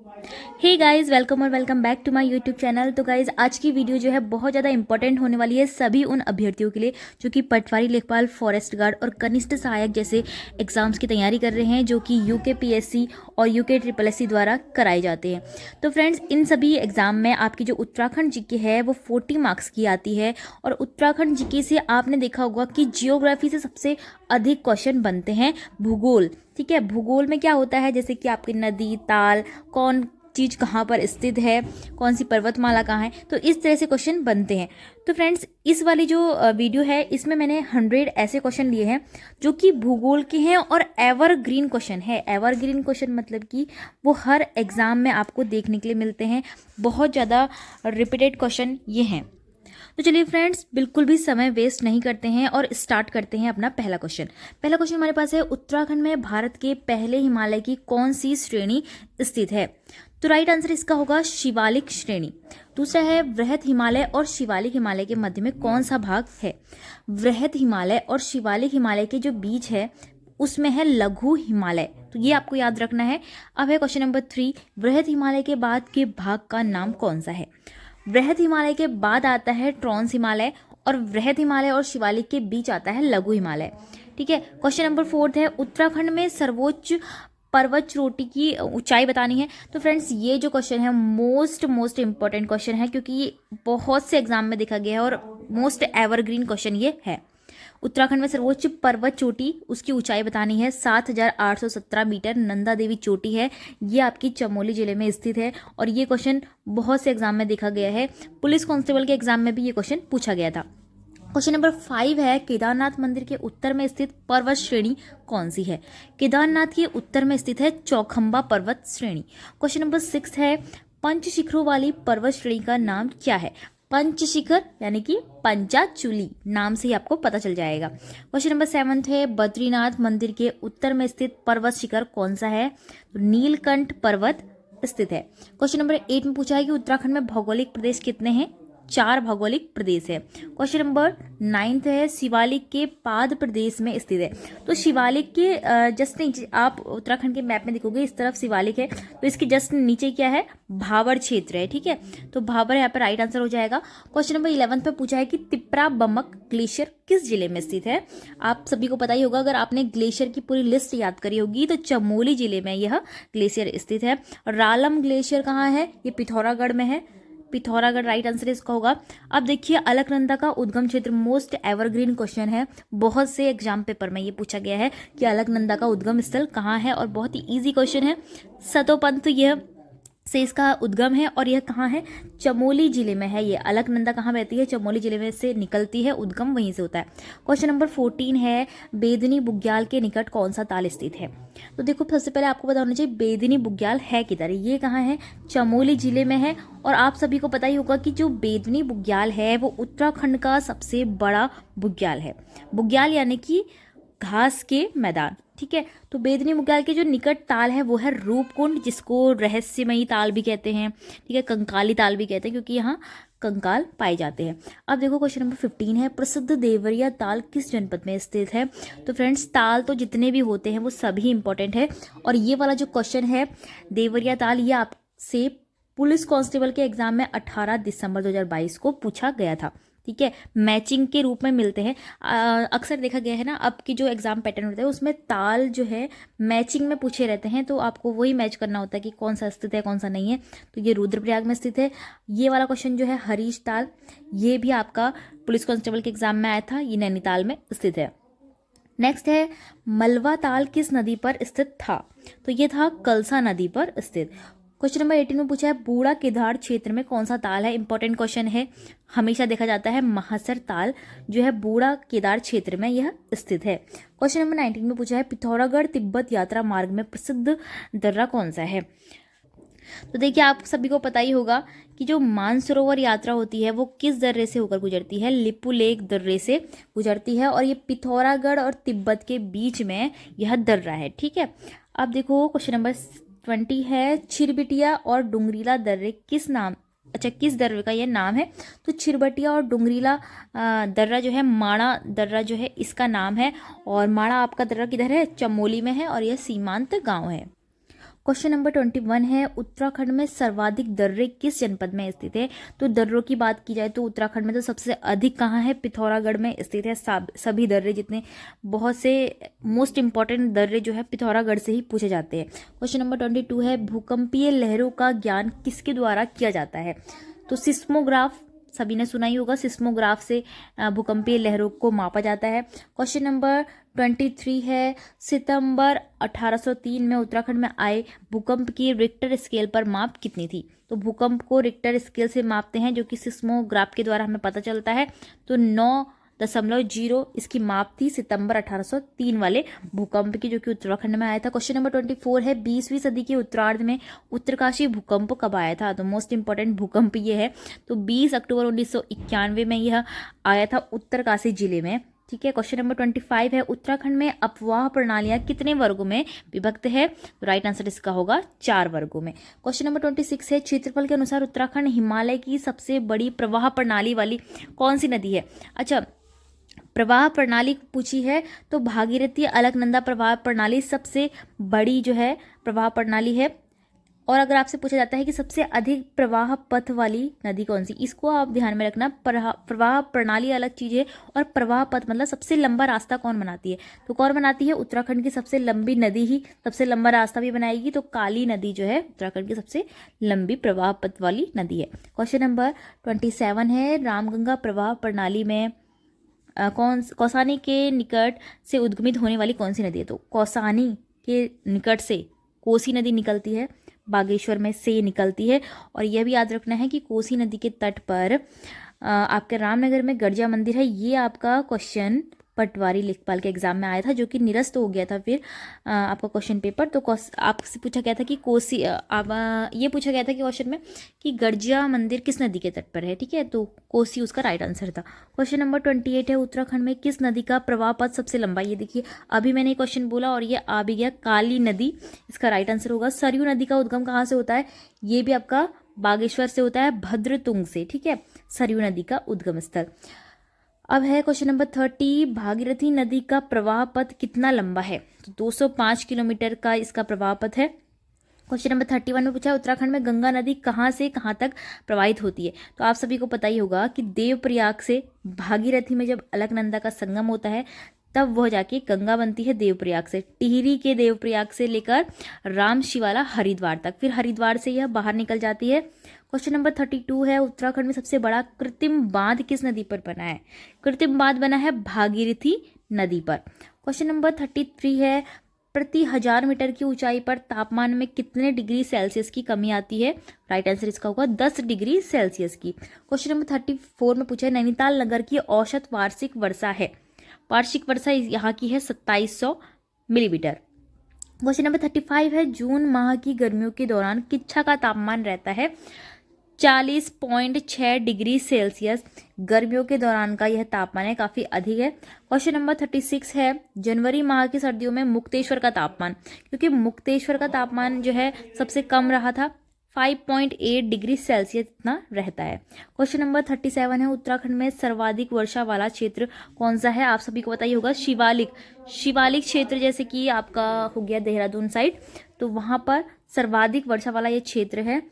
हे guys, welcome और welcome back to my YouTube channel. तो guys, आज की वीडियो जो है बहुत ज़्यादा इंपॉर्टेंट होने वाली है सभी उन अभ्यर्थियों के लिए जो कि पटवारी, लेखपाल, फॉरेस्ट गार्ड और कनिष्ठ सहायक जैसे एग्जाम्स की तैयारी कर रहे हैं, जो कि यूके और यूके SSS द्वारा कराए जाते हैं। तो फ्रेंड्स, इन सभी एग्जाम में आपकी जो उत्तराखंड जीके है वो 40 मार्क्स की आती है। और उत्तराखंड जीके से आपने देखा होगा कि जियोग्राफी से सबसे अधिक क्वेश्चन बनते हैं भूगोल। ठीक है, भूगोल में क्या होता है, जैसे कि आपकी नदी, ताल, कौन चीज़ कहाँ पर स्थित है, कौन सी पर्वतमाला कहाँ है, तो इस तरह से क्वेश्चन बनते हैं। तो फ्रेंड्स, इस वाली जो वीडियो है इसमें मैंने 100 ऐसे क्वेश्चन लिए हैं जो कि भूगोल के हैं और एवरग्रीन क्वेश्चन है। एवरग्रीन क्वेश्चन मतलब कि वो हर एग्ज़ाम में आपको देखने के लिए मिलते हैं। बहुत ज़्यादा रिपीटेड क्वेश्चन ये हैं। तो चलिए फ्रेंड्स, बिल्कुल भी समय वेस्ट नहीं करते हैं और स्टार्ट करते हैं अपना पहला क्वेश्चन। पहला क्वेश्चन हमारे पास है, उत्तराखंड में भारत के पहले हिमालय की कौन सी श्रेणी स्थित है? तो राइट आंसर इसका होगा शिवालिक श्रेणी। दूसरा है, वृहत हिमालय और शिवालिक हिमालय के मध्य में कौन सा भाग है? वृहत हिमालय और शिवालिक हिमालय के जो बीच है उसमें है लघु हिमालय। तो ये आपको याद रखना है। अब है क्वेश्चन नंबर 3, वृहत हिमालय के बाद के भाग का नाम कौन सा है? वृहत हिमालय के बाद आता है ट्रांस हिमालय और वृहत हिमालय और शिवालिक के बीच आता है लघु हिमालय। ठीक है, क्वेश्चन नंबर 4 है, उत्तराखंड में सर्वोच्च पर्वत चोटी की ऊंचाई बतानी है। तो फ्रेंड्स, ये जो क्वेश्चन है मोस्ट इंपॉर्टेंट क्वेश्चन है, क्योंकि ये बहुत से एग्जाम में देखा गया है और मोस्ट एवरग्रीन क्वेश्चन ये है। उत्तराखंड में सर्वोच्च पर्वत चोटी, उसकी ऊंचाई बतानी है। 7,817 मीटर नंदा देवी चोटी है। ये आपकी चमोली जिले में स्थित है और ये क्वेश्चन बहुत से एग्जाम में देखा गया है। पुलिस कांस्टेबल के एग्जाम में भी ये क्वेश्चन पूछा गया था। क्वेश्चन नंबर 5 है, केदारनाथ मंदिर के उत्तर में स्थित पर्वत श्रेणी कौन सी है? केदारनाथ के उत्तर में स्थित है चौखंबा पर्वत श्रेणी। क्वेश्चन नंबर 6 है, पंच शिखरों वाली पर्वत श्रेणी का नाम क्या है? पंचशिखर यानी कि पंचाचूली, नाम से ही आपको पता चल जाएगा। क्वेश्चन नंबर 7 है, बद्रीनाथ मंदिर के उत्तर में स्थित पर्वत शिखर कौन सा है? तो नीलकंठ पर्वत स्थित है। क्वेश्चन नंबर 8 में पूछा है कि उत्तराखंड में भौगोलिक प्रदेश कितने हैं? 4 भौगोलिक प्रदेश है। क्वेश्चन नंबर 9 है, शिवालिक के पाद प्रदेश में स्थित है। तो शिवालिक के जस्ट नीचे आप उत्तराखंड के मैप में देखोगे, इस तरफ शिवालिक है, तो इसके जस्ट नीचे क्या है? भाबर क्षेत्र है। ठीक है, तो भाबर यहाँ पर राइट आंसर हो जाएगा। क्वेश्चन नंबर 11 पे पूछा है कि तिप्रा बमक ग्लेशियर किस जिले में स्थित है? आप सभी को पता ही होगा, अगर आपने ग्लेशियर की पूरी लिस्ट याद करी होगी तो चमोली जिले में यह ग्लेशियर स्थित है। रालम ग्लेशियर कहाँ है? ये पिथौरागढ़ में है। पिथौरागढ़ राइट आंसर इसका होगा। अब देखिए, अलकनंदा का उद्गम क्षेत्र मोस्ट एवरग्रीन क्वेश्चन है। बहुत से एग्जाम पेपर में ये पूछा गया है कि अलकनंदा का उद्गम स्थल कहाँ है, और बहुत ही इजी क्वेश्चन है। सतोपंथ यह से इसका उद्गम है और यह कहाँ है? चमोली जिले में है। ये अलकनंदा कहाँ बहती है? चमोली जिले में से निकलती है, उद्गम वहीं से होता है। क्वेश्चन नंबर 14 है, बेदनी बुग्याल के निकट कौन सा ताल स्थित है? तो देखो, सबसे पहले आपको पता होना चाहिए बेदनी बुग्याल है किधर। ये कहाँ है? चमोली जिले में है। और आप सभी को पता ही होगा कि जो बेदनी बुग्याल है वो उत्तराखंड का सबसे बड़ा बुग्याल है। बुग्याल यानी कि घास के मैदान। ठीक है, तो बेदनी बुग्याल के जो निकट ताल है वो है रूपकुंड, जिसको रहस्यमयी ताल भी कहते हैं। ठीक है, कंकाली ताल भी कहते हैं, क्योंकि यहाँ कंकाल पाए जाते हैं। अब देखो, क्वेश्चन नंबर 15 है, प्रसिद्ध देवरिया ताल किस जनपद में स्थित है? तो फ्रेंड्स, ताल तो जितने भी होते हैं वो सभी इंपॉर्टेंट है, और ये वाला जो क्वेश्चन है देवरिया ताल, ये आपसे पुलिस कांस्टेबल के एग्जाम में 18 दिसंबर 2022 को पूछा गया था। ठीक है, मैचिंग के रूप में मिलते हैं। अक्सर देखा गया है ना, अब की जो एग्जाम पैटर्न होता है उसमें ताल जो है मैचिंग में पूछे रहते हैं, तो आपको वही मैच करना होता है कि कौन सा स्थित है कौन सा नहीं है। तो ये रुद्रप्रयाग में स्थित है। ये वाला क्वेश्चन जो है हरीश ताल, ये भी आपका पुलिस कांस्टेबल के एग्जाम में आया था, ये नैनीताल में स्थित है। नेक्स्ट है, मलवा ताल किस नदी पर स्थित था? तो ये था कलसा नदी पर स्थित। क्वेश्चन नंबर 18 में पूछा है, बूढ़ा केदार क्षेत्र में कौन सा ताल है? इंपॉर्टेंट क्वेश्चन है, हमेशा देखा जाता है। महासर ताल जो है बूढ़ा केदार क्षेत्र में यह स्थित है। क्वेश्चन नंबर 19 में पूछा है, पिथौरागढ़ तिब्बत यात्रा मार्ग में प्रसिद्ध दर्रा कौन सा है? तो देखिए, आप सभी को पता ही होगा कि जो मानसरोवर यात्रा होती है वो किस दर्रे से होकर गुजरती है? लिपुलेख दर्रे से गुजरती है, और ये पिथौरागढ़ और तिब्बत के बीच में यह दर्रा है। ठीक है, अब देखो, क्वेश्चन नंबर 20 है, छिरबिटिया और डुंगरीला दर्रे किस दर्रे का यह नाम है? तो छिरबटिया और डुंगरीला दर्रा जो है, माणा दर्रा जो है इसका नाम है। और माणा आपका दर्रा किधर है? चमोली में है, और यह सीमांत गांव है। क्वेश्चन नंबर 21 है, उत्तराखंड में सर्वाधिक दर्रे किस जनपद में स्थित है? तो दर्रों की बात की जाए तो उत्तराखंड में तो सबसे अधिक कहाँ है? पिथौरागढ़ में स्थित है। सभी दर्रे जितने बहुत से मोस्ट इंपॉर्टेंट दर्रे जो है पिथौरागढ़ से ही पूछे जाते हैं। क्वेश्चन नंबर 22 है, भूकंपीय लहरों का ज्ञान किसके द्वारा किया जाता है? तो सिस्मोग्राफ, सभी ने सुना ही होगा, सिस्मोग्राफ से भूकंपीय लहरों को मापा जाता है। क्वेश्चन नंबर 23 है, सितंबर 1803 में उत्तराखंड में आए भूकंप की रिक्टर स्केल पर माप कितनी थी? तो भूकंप को रिक्टर स्केल से मापते हैं जो कि सिस्मोग्राफ के द्वारा हमें पता चलता है। तो 9.0 इसकी माप थी सितंबर 1803 वाले भूकंप की, जो कि उत्तराखंड में आया था। क्वेश्चन नंबर 24 है, 20वीं सदी के उत्तरार्ध में उत्तरकाशी भूकंप कब आया था? तो मोस्ट इंपॉर्टेंट भूकंप ये है। तो 20 अक्टूबर 1991 में यह आया था उत्तरकाशी जिले में। ठीक है। क्वेश्चन नंबर 25 है, उत्तराखंड में अपवाह प्रणालियां कितने वर्गों में विभक्त है? तो राइट आंसर इसका होगा 4 वर्गों में। क्वेश्चन नंबर 26 है, क्षेत्रफल के अनुसार उत्तराखंड हिमालय की सबसे बड़ी प्रवाह प्रणाली वाली कौन सी नदी है? अच्छा, प्रवाह प्रणाली पूछी है तो भागीरथी अलकनंदा प्रवाह प्रणाली सबसे बड़ी जो है प्रवाह प्रणाली है। और अगर आपसे पूछा जाता है कि सबसे अधिक प्रवाह पथ वाली नदी कौन सी, इसको आप ध्यान में रखना। प्रवाह प्रणाली अलग चीज है और प्रवाह पथ मतलब सबसे लंबा रास्ता कौन बनाती है? तो कौन बनाती है? उत्तराखंड की सबसे लंबी नदी ही सबसे लंबा रास्ता भी बनाएगी। तो काली नदी जो है उत्तराखंड की सबसे लंबी प्रवाह पथ वाली नदी है। क्वेश्चन नंबर 27 है, रामगंगा प्रवाह प्रणाली में कौसानी के निकट से उद्गमित होने वाली कौन सी नदी है? तो कौसानी के निकट से कोसी नदी निकलती है, बागेश्वर में से निकलती है। और यह भी याद रखना है कि कोसी नदी के तट पर आपके रामनगर में गर्जिया मंदिर है। ये आपका क्वेश्चन पटवारी लेखपाल के एग्जाम में आया था, जो कि निरस्त हो गया था फिर आपका क्वेश्चन पेपर। तो आपसे पूछा गया था कि ये पूछा गया था कि क्वेश्चन में कि गर्जिया मंदिर किस नदी के तट पर है? ठीक है, तो कोसी उसका राइट आंसर था। क्वेश्चन नंबर 28 है, उत्तराखंड में किस नदी का प्रवाह पथ सबसे लंबा? ये देखिए, अभी मैंने ये क्वेश्चन बोला और ये आ भी गया, काली नदी इसका राइट आंसर होगा। सरयू नदी का उद्गम कहाँ से होता है? ये भी आपका बागेश्वर से होता है, भद्रतुंग से। ठीक है, सरयू नदी का उद्गम स्थल। अब है क्वेश्चन नंबर 30, भागीरथी नदी का प्रवाह पथ कितना लंबा है? तो 205 किलोमीटर का इसका प्रवाह पथ है। क्वेश्चन नंबर 31 में पूछा है, उत्तराखंड में गंगा नदी कहाँ से कहाँ तक प्रवाहित होती है? तो आप सभी को पता ही होगा कि देवप्रयाग से भागीरथी में जब अलकनंदा का संगम होता है तब वह जाके गंगा बनती है देवप्रयाग से। टिहरी के देवप्रयाग से लेकर रामशिवाला हरिद्वार तक, फिर हरिद्वार से यह बाहर निकल जाती है। क्वेश्चन नंबर 32 है, उत्तराखंड में सबसे बड़ा कृत्रिम बांध किस नदी पर बना है? कृत्रिम बांध बना है भागीरथी नदी पर। क्वेश्चन नंबर 33 है, प्रति 1000 मीटर की ऊंचाई पर तापमान में कितने डिग्री सेल्सियस की कमी आती है? राइट आंसर इसका होगा 10 डिग्री सेल्सियस की। क्वेश्चन नंबर 34 में पूछा है, नैनीताल नगर की औसत वार्षिक वर्षा है? वार्षिक वर्षा यहाँ की है 2700 मिलीमीटर। क्वेश्चन नंबर 35 है, जून माह की गर्मियों के दौरान किच्छा का तापमान रहता है 40.6 डिग्री सेल्सियस। गर्मियों के दौरान का यह तापमान है, काफ़ी अधिक है। क्वेश्चन नंबर 36 है, जनवरी माह की सर्दियों में मुक्तेश्वर का तापमान, क्योंकि मुक्तेश्वर का तापमान जो है सबसे कम रहा था, 5.8 डिग्री सेल्सियस इतना रहता है। क्वेश्चन नंबर 37 है, उत्तराखंड में सर्वाधिक वर्षा वाला क्षेत्र कौन सा है? आप सभी को पता ही होगा, शिवालिक क्षेत्र, जैसे कि आपका हो गया देहरादून साइड, तो वहाँ पर सर्वाधिक वर्षा वाला ये क्षेत्र है।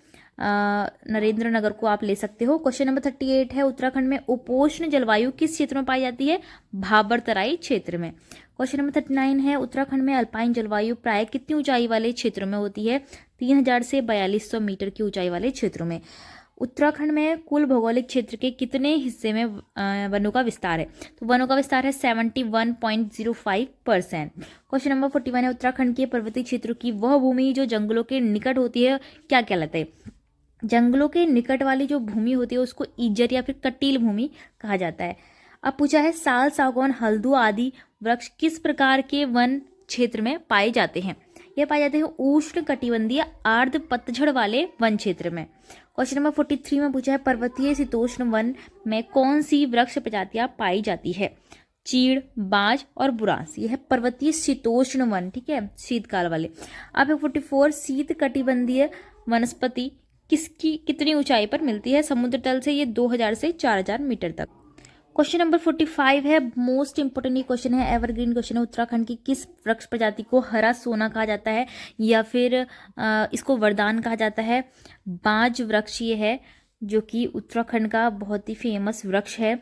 नरेंद्र नगर को आप ले सकते हो। क्वेश्चन नंबर 38 है, उत्तराखंड में उपोष्ण जलवायु किस क्षेत्र में पाई जाती है? भाबर तराई क्षेत्र में। क्वेश्चन नंबर 39 है, उत्तराखंड में अल्पाइन जलवायु प्राय कितनी ऊंचाई वाले क्षेत्रों में होती है? 3000 से 4200 मीटर की ऊंचाई वाले क्षेत्रों में। उत्तराखंड में कुल भौगोलिक क्षेत्र के कितने हिस्से में वनों का विस्तार है? तो वनों का विस्तार है 71.05%। क्वेश्चन नंबर 41 है, उत्तराखंड के पर्वतीय क्षेत्रों की वह भूमि जो जंगलों के निकट होती है क्या कहलाता है? जंगलों के निकट वाली जो भूमि होती है उसको ईजर या फिर कटील भूमि कहा जाता है। अब पूछा है, साल, सागौन, हल्दू आदि वृक्ष किस प्रकार के वन क्षेत्र में पाए जाते हैं? ये पाए जाते हैं उष्ण कटिबंधीय आर्द्र पतझड़ वाले वन क्षेत्र में। क्वेश्चन नंबर 43 में पूछा है, पर्वतीय शीतोष्ण वन में कौन सी वृक्ष प्रजातियां पाई जाती है? चीड़, बाज और बुरांस, यह है पर्वतीय शीतोष्ण वन। ठीक है, शीतकाल वाले। अब 44, शीत कटिबंधीय वनस्पति कितनी ऊंचाई पर मिलती है समुद्र तल से? ये 2000 से 4000 मीटर तक। क्वेश्चन नंबर 45 है, मोस्ट इंपोर्टेंट ये क्वेश्चन है, एवरग्रीन क्वेश्चन है। उत्तराखंड की किस वृक्ष प्रजाति को हरा सोना कहा जाता है या फिर इसको वरदान कहा जाता है? बांज वृक्ष ये है, जो कि उत्तराखंड का बहुत ही फेमस वृक्ष है,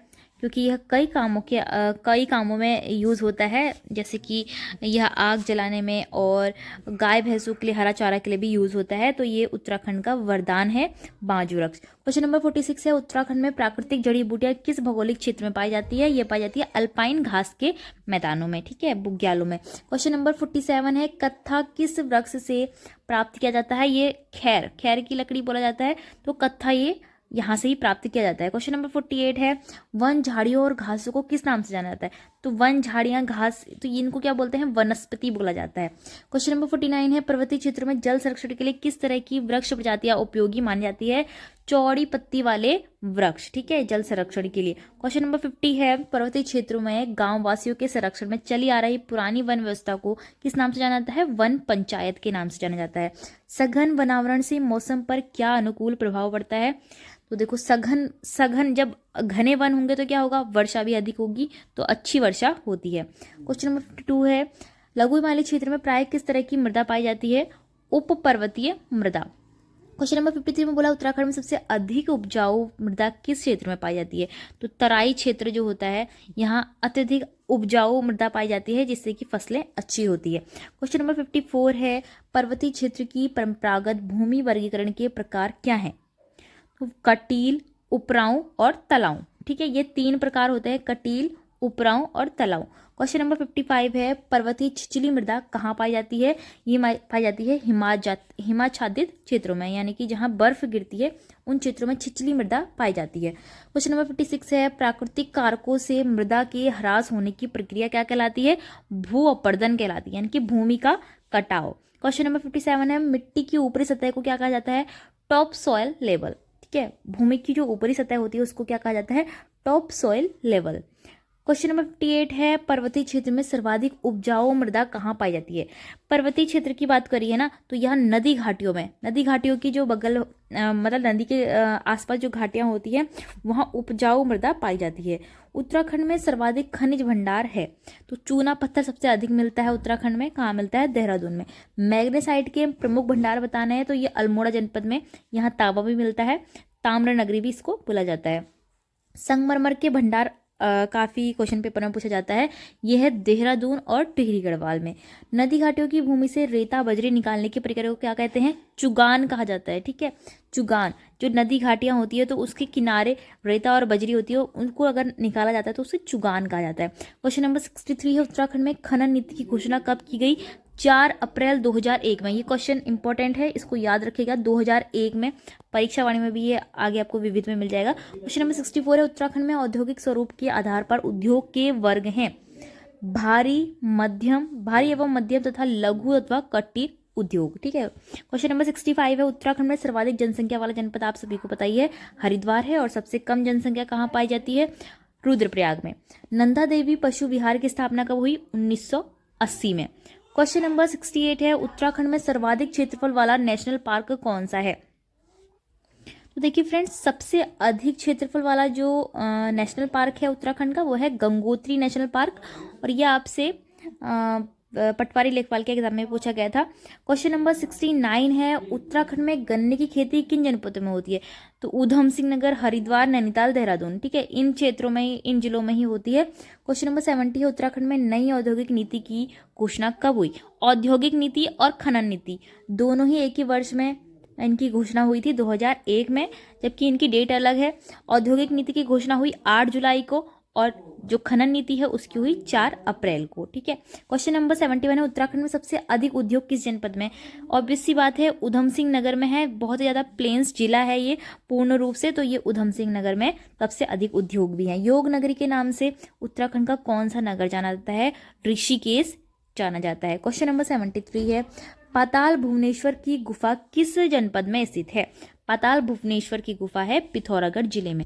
क्योंकि यह कई कामों में यूज़ होता है, जैसे कि यह आग जलाने में और गाय भैंसों के लिए हरा चारा के लिए भी यूज़ होता है। तो ये उत्तराखंड का वरदान है बांज वृक्ष। क्वेश्चन नंबर 46 है, उत्तराखंड में प्राकृतिक जड़ी बूटियां किस भौगोलिक क्षेत्र में पाई जाती है? ये पाई जाती है अल्पाइन घास के मैदानों में, ठीक है, बुग्यालों में। क्वेश्चन नंबर 47 है, कत्था किस वृक्ष से प्राप्त किया जाता है? ये खैर की लकड़ी बोला जाता है, तो कत्था ये यहाँ से ही प्राप्त किया जाता है। क्वेश्चन नंबर 48 है, वन झाड़ियों और घासों को किस नाम से जाना जाता है? तो वन झाड़ियाँ घास, तो इनको क्या बोलते हैं? वनस्पति बोला जाता है। क्वेश्चन नंबर 49 है, पर्वतीय क्षेत्रों में जल संरक्षण के लिए किस तरह की वृक्ष प्रजातियां उपयोगी मानी जाती है? चौड़ी पत्ती वाले वृक्ष, ठीक है, जल संरक्षण के लिए। क्वेश्चन नंबर 50 है, पर्वतीय क्षेत्रों में गांव वासियों के संरक्षण में चली आ रही पुरानी वन व्यवस्था को किस नाम से जाना जाता है? वन पंचायत के नाम से जाना जाता है। सघन वनावरण से मौसम पर क्या अनुकूल प्रभाव पड़ता है? तो देखो, सघन जब घने वन होंगे तो क्या होगा? वर्षा भी अधिक होगी, तो अच्छी वर्षा होती है। क्वेश्चन नंबर 52 है, लघु हिमालय क्षेत्र में प्राय किस तरह की मृदा पाई जाती है? उप पर्वतीय मृदा। क्वेश्चन नंबर 53 में बोला, उत्तराखंड में सबसे अधिक उपजाऊ मृदा किस क्षेत्र में पाई जाती है? तो तराई क्षेत्र जो होता है, यहाँ अत्यधिक उपजाऊ मृदा पाई जाती है, जिससे कि फसलें अच्छी होती है। क्वेश्चन नंबर 54 है, पर्वतीय क्षेत्र की परंपरागत भूमि वर्गीकरण के प्रकार क्या है? कटील, उपराऊ और तलाऊ, ठीक है, ये 3 प्रकार होते हैं, कटील, उपराऊ और तलाऊ। क्वेश्चन नंबर 55 है, पर्वतीय छिछली मृदा कहाँ पाई जाती है? ये पाई जाती है हिमाच्छादित क्षेत्रों में, यानी कि जहाँ बर्फ गिरती है उन क्षेत्रों में छिछली मृदा पाई जाती है। क्वेश्चन नंबर 56 है, प्राकृतिक कारकों से मृदा के ह्रास होने की प्रक्रिया क्या कहलाती है? भू अपरदन कहलाती है, यानी कि भूमि का कटाव। क्वेश्चन नंबर 57 है, मिट्टी की ऊपरी सतह को क्या कहा जाता है? टॉप सॉइल लेवल, ठीक है, भूमि की जो ऊपरी सतह होती है उसको क्या कहा जाता है? Top soil level. Question number 58 है, पर्वतीय क्षेत्र में सर्वाधिक उपजाऊ मृदा कहाँ पाई जाती है? पर्वतीय क्षेत्र की बात करिए ना, तो यहाँ नदी घाटियों की जो बगल मतलब नदी के आसपास जो घाटियाँ होती हैं वहाँ उपजाऊ मृदा पाई जाती है। उत्तराखंड में सर्वाधिक खनिज भंडार है, तो चूना पत्थर सबसे अधिक मिलता है उत्तराखंड में। कहाँ मिलता है? देहरादून में। मैग्नेसाइट के प्रमुख भंडार बताने हैं, तो ये अल्मोड़ा जनपद में, यहाँ तांबा भी मिलता है, ताम्र नगरी भी इसको बोला जाता है। संगमरमर के भंडार काफ़ी क्वेश्चन पेपर में पूछा जाता है, यह है देहरादून और टिहरी गढ़वाल में। नदी घाटियों की भूमि से रेता बजरी निकालने की प्रक्रिया को क्या कहते हैं? चुगान कहा जाता है, ठीक है, चुगान। जो नदी घाटियाँ होती है तो उसके किनारे रेता और बजरी होती है, उनको अगर निकाला जाता है तो उसे चुगान कहा जाता है। क्वेश्चन नंबर 63 है, उत्तराखंड में खनन नीति की घोषणा कब की गई? 4 अप्रैल 2001 में। ये क्वेश्चन इंपॉर्टेंट है, इसको याद रखिएगा, 2001 में परीक्षा वाणी में भी ये आगे आपको विविध में मिल जाएगा। क्वेश्चन नंबर 64 है, उत्तराखंड में औद्योगिक स्वरूप के आधार पर उद्योग के वर्ग हैं? भारी एवं मध्यम तथा लघु अथवा कुटीर उद्योग, ठीक है। क्वेश्चन नंबर 65 है, उत्तराखंड में सर्वाधिक जनसंख्या वाला जनपद आप सभी को पता ही है, हरिद्वार है, और सबसे कम जनसंख्या कहाँ पाई जाती है? रुद्रप्रयाग में। नंदा देवी पशु विहार की स्थापना कब हुई? 1980 में। क्वेश्चन नंबर 68 है, उत्तराखंड में सर्वाधिक क्षेत्रफल वाला नेशनल पार्क कौन सा है? तो देखिए फ्रेंड्स, सबसे अधिक क्षेत्रफल वाला जो नेशनल पार्क है उत्तराखंड का, वो है गंगोत्री नेशनल पार्क, और ये आपसे पटवारी लेखपाल के एग्जाम में पूछा गया था। क्वेश्चन नंबर 69 है, उत्तराखंड में गन्ने की खेती किन जनपदों में होती है? तो ऊधम सिंह नगर, हरिद्वार, नैनीताल, देहरादून, ठीक है, इन क्षेत्रों में, इन जिलों में ही होती है। क्वेश्चन नंबर 70 है, उत्तराखंड में नई औद्योगिक नीति की घोषणा कब हुई? औद्योगिक नीति और खनन नीति दोनों ही एक ही वर्ष में इनकी घोषणा हुई थी, 2001 में, जबकि इनकी डेट अलग है। औद्योगिक नीति की घोषणा हुई 8 जुलाई को, और जो खनन नीति है उसकी हुई 4 अप्रैल को, ठीक है। क्वेश्चन नंबर 71 है, उत्तराखंड में सबसे अधिक उद्योग किस जनपद में? ऑब्वियस सी बात है, ऊधम सिंह नगर में है, बहुत ही ज़्यादा प्लेन्स जिला है ये पूर्ण रूप से, तो ये ऊधम सिंह नगर में सबसे अधिक उद्योग भी हैं। योग नगरी के नाम से उत्तराखंड का कौन सा नगर जाना जाता है? ऋषिकेश जाना जाता है। क्वेश्चन नंबर 73 है, पाताल भुवनेश्वर की गुफा किस जनपद में स्थित है? पाताल भुवनेश्वर की गुफा है पिथौरागढ़ जिले में।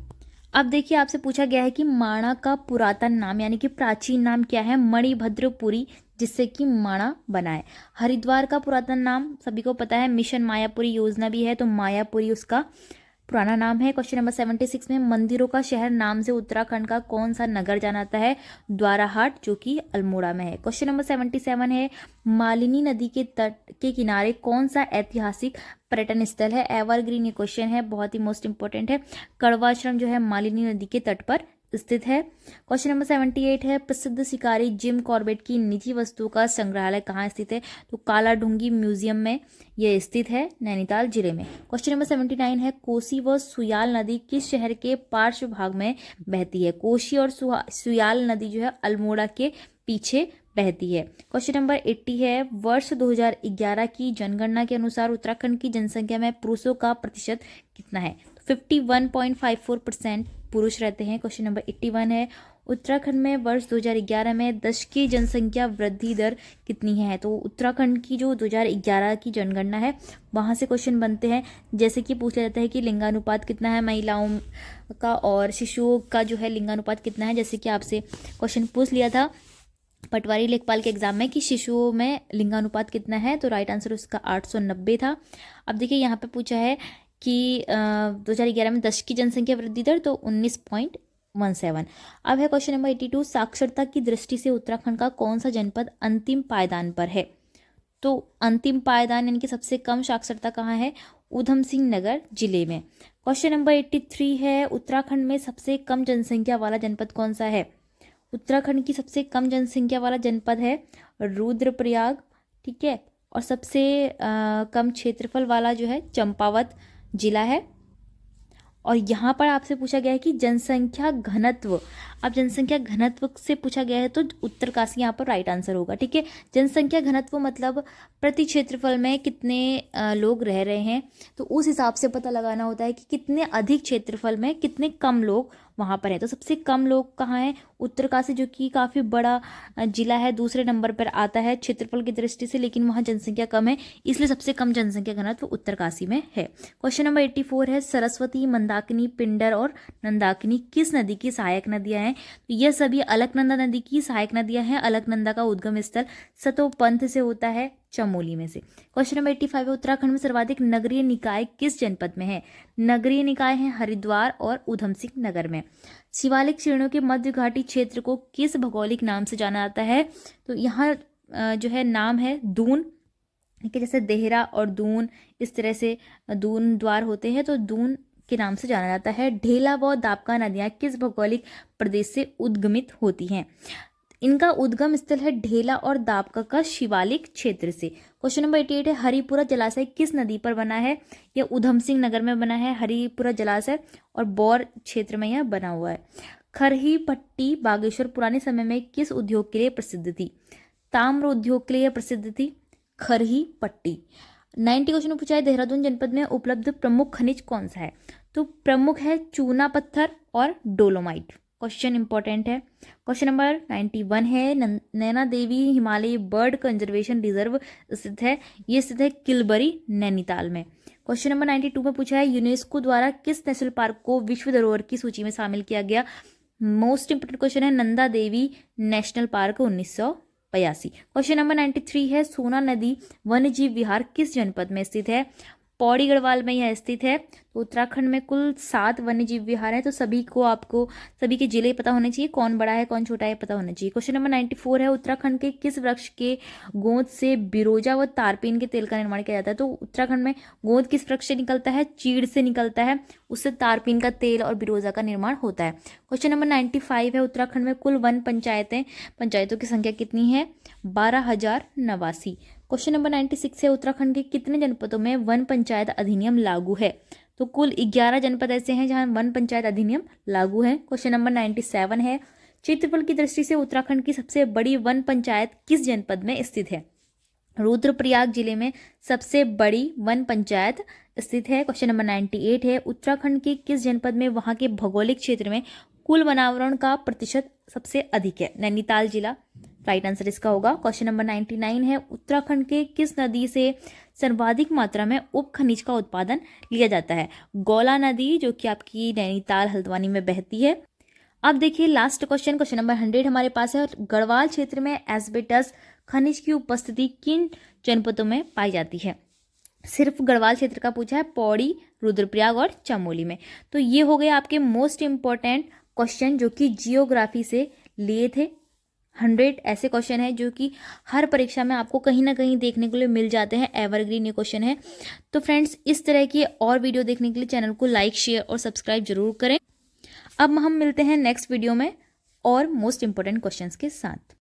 अब देखिए, आपसे पूछा गया है कि माणा का पुरातन नाम यानी कि प्राचीन नाम क्या है? मणिभद्रपुरी, जिससे कि माणा बना है। हरिद्वार का पुरातन नाम सभी को पता है, मिशन मायापुरी योजना भी है, तो मायापुरी उसका पुराना नाम है। क्वेश्चन नंबर 76 में मंदिरों का शहर नाम से उत्तराखंड का कौन सा नगर जाना जाता है? द्वाराहाट, जो कि अल्मोड़ा में है। क्वेश्चन नंबर 77 है मालिनी नदी के तट के किनारे कौन सा ऐतिहासिक पर्यटन स्थल है? एवरग्रीन ये क्वेश्चन है, बहुत ही मोस्ट इंपॉर्टेंट है। कड़वा आश्रम जो है मालिनी नदी के तट पर स्थित है। क्वेश्चन नंबर 78 है प्रसिद्ध शिकारी जिम कॉर्बेट की निजी वस्तुओं का संग्रहालय कहाँ स्थित है? तो कालाढूंगी म्यूजियम में यह स्थित है, नैनीताल जिले में। क्वेश्चन नंबर 79 है कोसी व सुयाल नदी किस शहर के पार्श्व भाग में बहती है? कोसी और सुयाल नदी जो है अल्मोड़ा के पीछे बहती है। क्वेश्चन नंबर 80 है वर्ष 2011 की जनगणना के अनुसार उत्तराखंड की जनसंख्या में पुरुषों का प्रतिशत कितना है? 51.54% पुरुष रहते हैं। क्वेश्चन नंबर 81 है उत्तराखंड में वर्ष 2011 में दशक की जनसंख्या वृद्धि दर कितनी है? तो उत्तराखंड की जो 2011 की जनगणना है वहाँ से क्वेश्चन बनते हैं, जैसे कि पूछा जाता है कि लिंगानुपात कितना है महिलाओं का और शिशुओं का जो है लिंगानुपात कितना है, जैसे कि आपसे क्वेश्चन पूछ लिया था पटवारी लेखपाल के एग्जाम में कि शिशुओं में लिंगानुपात कितना है, तो राइट आंसर उसका 890 था। अब देखिए यहाँ पे पूछा है कि 2011 में दशक की जनसंख्या वृद्धि दर तो 19.17। अब है क्वेश्चन नंबर 82 साक्षरता की दृष्टि से उत्तराखंड का कौन सा जनपद अंतिम पायदान पर है? तो अंतिम पायदान यानी कि सबसे कम साक्षरता कहाँ है? ऊधम सिंह नगर जिले में। क्वेश्चन नंबर 83 है उत्तराखंड में सबसे कम जनसंख्या वाला जनपद कौन सा है? उत्तराखंड की सबसे कम जनसंख्या वाला जनपद है रुद्रप्रयाग, ठीक है, और सबसे कम क्षेत्रफल वाला जो है चंपावत जिला है। और यहाँ पर आपसे पूछा गया है कि जनसंख्या घनत्व, अब जनसंख्या घनत्व से पूछा गया है तो उत्तरकाशी यहाँ पर राइट आंसर होगा, ठीक है। जनसंख्या घनत्व मतलब प्रति क्षेत्रफल में कितने लोग रह रहे हैं, तो उस हिसाब से पता लगाना होता है कि कितने अधिक क्षेत्रफल में कितने कम लोग वहाँ पर हैं। तो सबसे कम लोग कहाँ हैं? उत्तरकाशी, जो कि काफ़ी बड़ा जिला है, दूसरे नंबर पर आता है क्षेत्रफल की दृष्टि से, लेकिन वहाँ जनसंख्या कम है, इसलिए सबसे कम जनसंख्या घनत्व उत्तरकाशी में है। क्वेश्चन नंबर 84 है सरस्वती, मंदाकिनी, पिंडर और नंदाकिनी किस नदी की सहायक नदियाँ हैं? तो यह सभी अलकनंदा नदी की सहायक नदियाँ हैं। अलकनंदा का उद्गम स्थल सतोपंथ से होता है, चमोली में से। क्वेश्चन नंबर 85 है उत्तराखंड में सर्वाधिक नगरीय निकाय किस जनपद में है? नगरीय निकाय है हरिद्वार और ऊधम सिंह नगर में। शिवालिक श्रेणियों के मध्य घाटी क्षेत्र को किस भौगोलिक नाम से जाना जाता है? तो यहाँ जो है नाम है दून, ठीक है, जैसे देहरा और दून, इस तरह से दून द्वार होते हैं, तो दून के नाम से जाना जाता है। ढेला व दापका नदियाँ किस भौगोलिक प्रदेश से उद्गमित होती हैं? इनका उद्गम स्थल है ढेला और दापका का शिवालिक क्षेत्र से। क्वेश्चन नंबर 88 है हरिपुरा जलाशय किस नदी पर बना है? यह ऊधम सिंह नगर में बना है हरिपुरा जलाशय, और बौर क्षेत्र में यह बना हुआ है। खरही पट्टी बागेश्वर पुराने समय में किस उद्योग के लिए प्रसिद्ध थी? ताम्र उद्योग के लिए प्रसिद्ध थी खरही पट्टी। 90 क्वेश्चन पूछा है देहरादून जनपद में उपलब्ध प्रमुख खनिज कौन सा है? तो प्रमुख है चूना पत्थर और डोलोमाइट। क्वेश्चन इंपॉर्टेंट है। क्वेश्चन नंबर 91 है नैना देवी हिमालयी बर्ड कंजर्वेशन रिजर्व स्थित है, ये स्थित है किलबरी नैनीताल में। क्वेश्चन नंबर 92 में पूछा है यूनेस्को द्वारा किस नेशनल पार्क को विश्व धरोहर की सूची में शामिल किया गया? मोस्ट इंपोर्टेंट क्वेश्चन है Nanda Devi national park 1982। Question number 93 है सोना नदी वन्य जीव विहार किस जनपद में स्थित है? पौड़ी गढ़वाल में यह स्थित है। तो उत्तराखंड में कुल 7 वन्य जीव विहार है, तो सभी को आपको सभी के जिले पता होने चाहिए, कौन बड़ा है कौन छोटा है पता होना चाहिए। क्वेश्चन नंबर 94 है उत्तराखंड के किस वृक्ष के गोंद से बिरोजा व तारपीन के तेल का निर्माण किया जाता है? तो उत्तराखंड में गोंद किस वृक्ष से निकलता है? चीड़ से निकलता है, उससे तारपीन का तेल और बिरोजा का निर्माण होता है। क्वेश्चन नंबर 95 है उत्तराखंड में कुल वन पंचायतों की संख्या कितनी है? 12,089। क्वेश्चन नंबर 96 है उत्तराखंड के कितने जनपदों में वन पंचायत अधिनियम लागू है? तो कुल 11 जनपद ऐसे हैं जहां वन पंचायत अधिनियम लागू है। क्वेश्चन नंबर 97 है क्षेत्रफल की दृष्टि से उत्तराखंड की सबसे बड़ी वन पंचायत किस जनपद में स्थित है? रुद्रप्रयाग जिले में सबसे बड़ी वन पंचायत स्थित है। क्वेश्चन नंबर 98 है उत्तराखंड के किस जनपद में वहां के भौगोलिक क्षेत्र में कुल वनावरण का प्रतिशत सबसे अधिक है? नैनीताल जिला राइट आंसर इसका होगा। क्वेश्चन नंबर 99 है उत्तराखंड के किस नदी से सर्वाधिक मात्रा में उप खनिज का उत्पादन लिया जाता है? गौला नदी, जो कि आपकी नैनीताल हल्द्वानी में बहती है। अब देखिए लास्ट क्वेश्चन, क्वेश्चन नंबर 100 हमारे पास है गढ़वाल क्षेत्र में एस्बेस्टस खनिज की उपस्थिति किन जनपदों में पाई जाती है? सिर्फ गढ़वाल क्षेत्र का पूछा है, पौड़ी, रुद्रप्रयाग और चमोली में। तो ये हो गए आपके मोस्ट इम्पॉर्टेंट क्वेश्चन जो कि जियोग्राफी से लिए थे। 100 ऐसे क्वेश्चन है जो कि हर परीक्षा में आपको कहीं ना कहीं देखने के लिए मिल जाते हैं, एवरग्रीन ये क्वेश्चन है। तो फ्रेंड्स, इस तरह की और वीडियो देखने के लिए चैनल को लाइक, शेयर और सब्सक्राइब जरूर करें। अब हम मिलते हैं नेक्स्ट वीडियो में और मोस्ट इंपॉर्टेंट क्वेश्चंस के साथ।